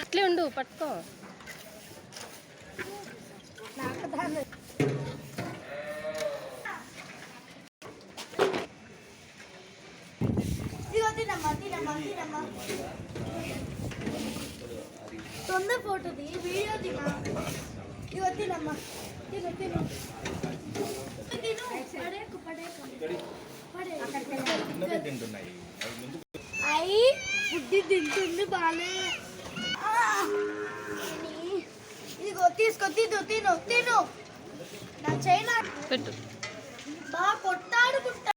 ఇట్లే ఉండు పట్టుకో. తొందర ఫోటో తీ, వీడియో తినా. ఇగో తినమ్మా, తిను తిను తిను. అయి బుద్ధి తింటుంది బానే. ఇదిగో తీసుకో, తిను తిను తిను. నా చైనా పెట్టు. బాగా కొట్టాడుకుంటా.